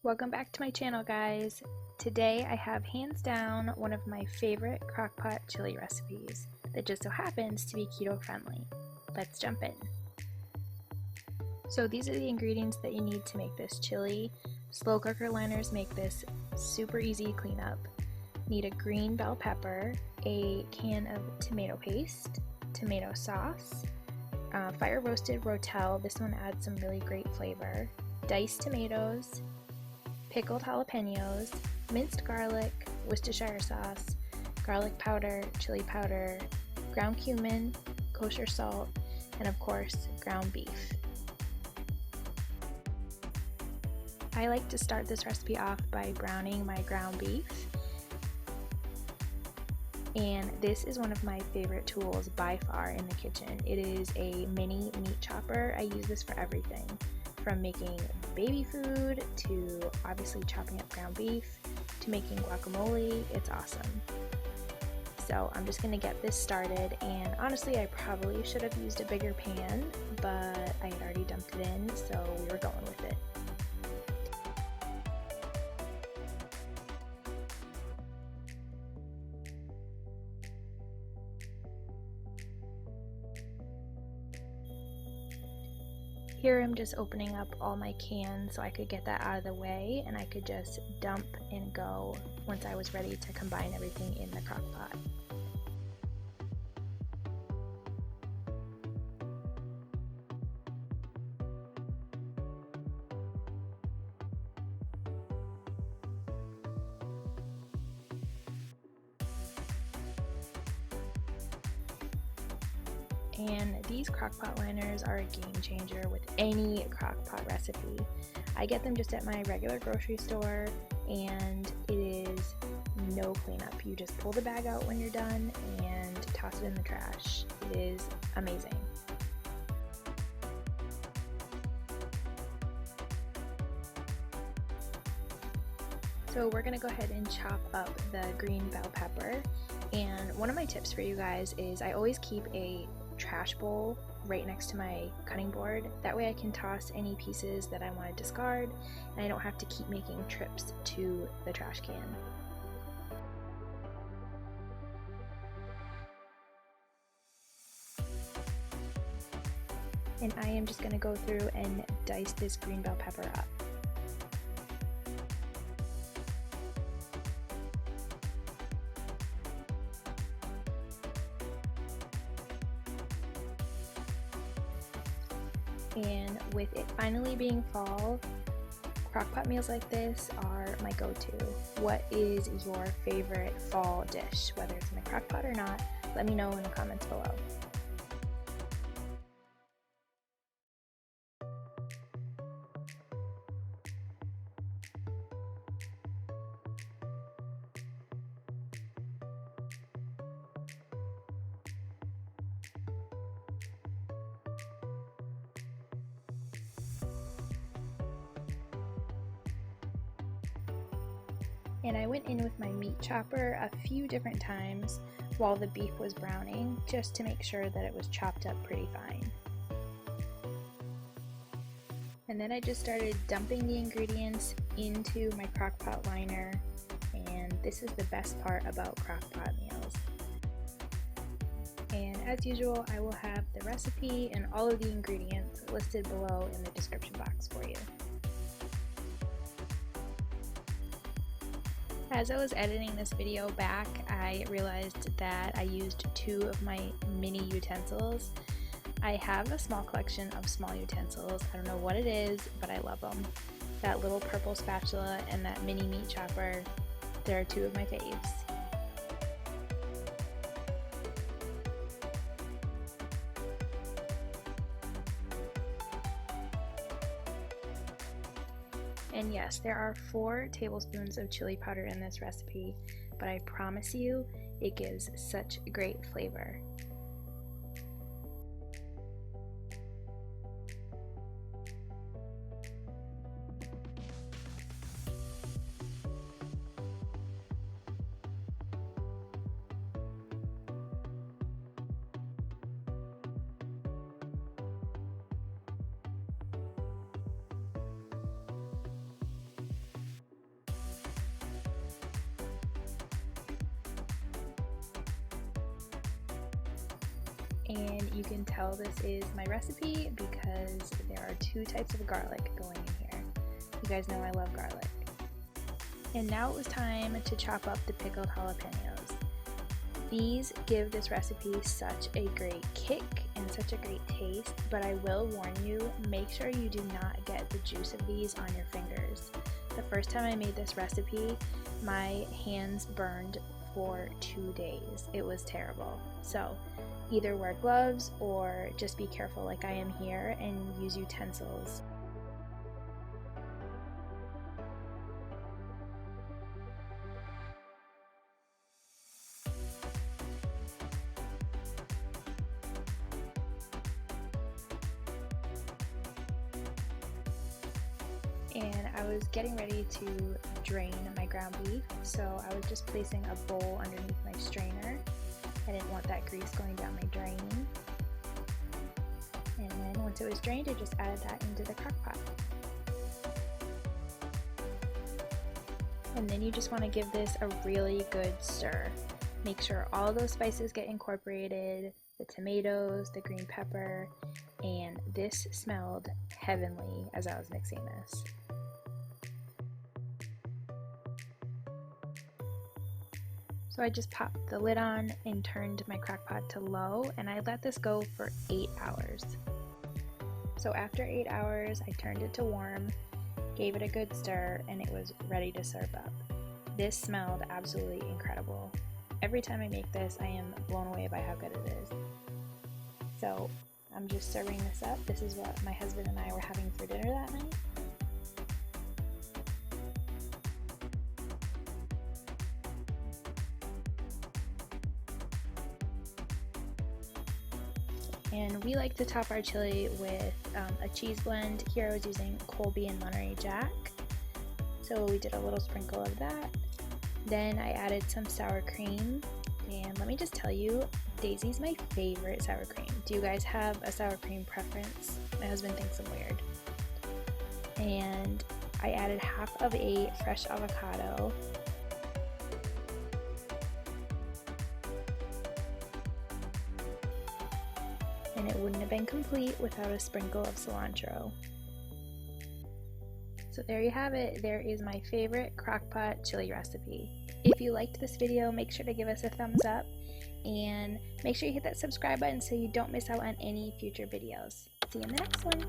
Welcome back to my channel, guys. Today I have hands down one of my favorite crockpot chili recipes that just so happens to be keto friendly. Let's jump in. So these are the ingredients that you need to make this chili. Slow cooker liners make this super easy cleanup. Need a green bell pepper, a can of tomato paste, tomato sauce, fire roasted Rotel, this one adds some really great flavor, diced tomatoes, pickled jalapenos, minced garlic, Worcestershire sauce, garlic powder, chili powder, ground cumin, kosher salt, and of course, ground beef. I like to start this recipe off by browning my ground beef. And this is one of my favorite tools by far in the kitchen. It is a mini meat chopper. I use this for everything, from making baby food to obviously chopping up ground beef to making guacamole. It's awesome. So I'm just gonna get this started, and honestly I probably should have used a bigger pan, but I had already dumped it in, so we were going with it. Here I'm just opening up all my cans so I could get that out of the way, and I could just dump and go once I was ready to combine everything in the crock pot. And these crockpot liners are a game changer with any crockpot recipe. I get them just at my regular grocery store, and it is no cleanup. You just pull the bag out when you're done and toss it in the trash. It is amazing. So we're gonna go ahead and chop up the green bell pepper. And one of my tips for you guys is I always keep a trash bowl right next to my cutting board. That way I can toss any pieces that I want to discard, and I don't have to keep making trips to the trash can. And I am just going to go through and dice this green bell pepper up. And with it finally being fall, crockpot meals like this are my go-to. What is your favorite fall dish? Whether it's in a crockpot or not, let me know in the comments below. And I went in with my meat chopper a few different times while the beef was browning, just to make sure that it was chopped up pretty fine. And then I just started dumping the ingredients into my crockpot liner, and this is the best part about crockpot meals. And as usual, I will have the recipe and all of the ingredients listed below in the description box for you. As I was editing this video back, I realized that I used two of my mini utensils. I have a small collection of small utensils. I don't know what it is, but I love them. That little purple spatula and that mini meat chopper, they're two of my faves. And yes, there are 4 tablespoons of chili powder in this recipe, but I promise you, it gives such great flavor. and you can tell this is my recipe because there are 2 types of garlic going in here. You guys know I love garlic. And now it was time to chop up the pickled jalapenos. These give this recipe such a great kick and such a great taste, but I will warn you, make sure you do not get the juice of these on your fingers. The first time I made this recipe, my hands burned for 2 days. It was terrible. So either wear gloves or just be careful like I am here and use utensils. And I was getting ready to drain my ground beef, so I was just placing a bowl underneath my strainer. I didn't want that grease going down my drain. And then once it was drained, I just added that into the crock pot. And then you just want to give this a really good stir. Make sure all those spices get incorporated, the tomatoes, the green pepper, and this smelled heavenly as I was mixing this. So I just popped the lid on and turned my crock pot to low, and I let this go for 8 hours. So after 8 hours, I turned it to warm, gave it a good stir, and it was ready to serve up. This smelled absolutely incredible. Every time I make this, I am blown away by how good it is. So I'm just serving this up. This is what my husband and I were having for dinner that night. And we like to top our chili with a cheese blend. Here I was using Colby and Monterey Jack. So we did a little sprinkle of that. Then I added some sour cream. And let me just tell you, Daisy's my favorite sour cream. Do you guys have a sour cream preference? My husband thinks I'm weird. And I added half of a fresh avocado. And it wouldn't have been complete without a sprinkle of cilantro. So there you have it. There is my favorite crockpot chili recipe. If you liked this video, make sure to give us a thumbs up and make sure you hit that subscribe button so you don't miss out on any future videos. See you in the next one.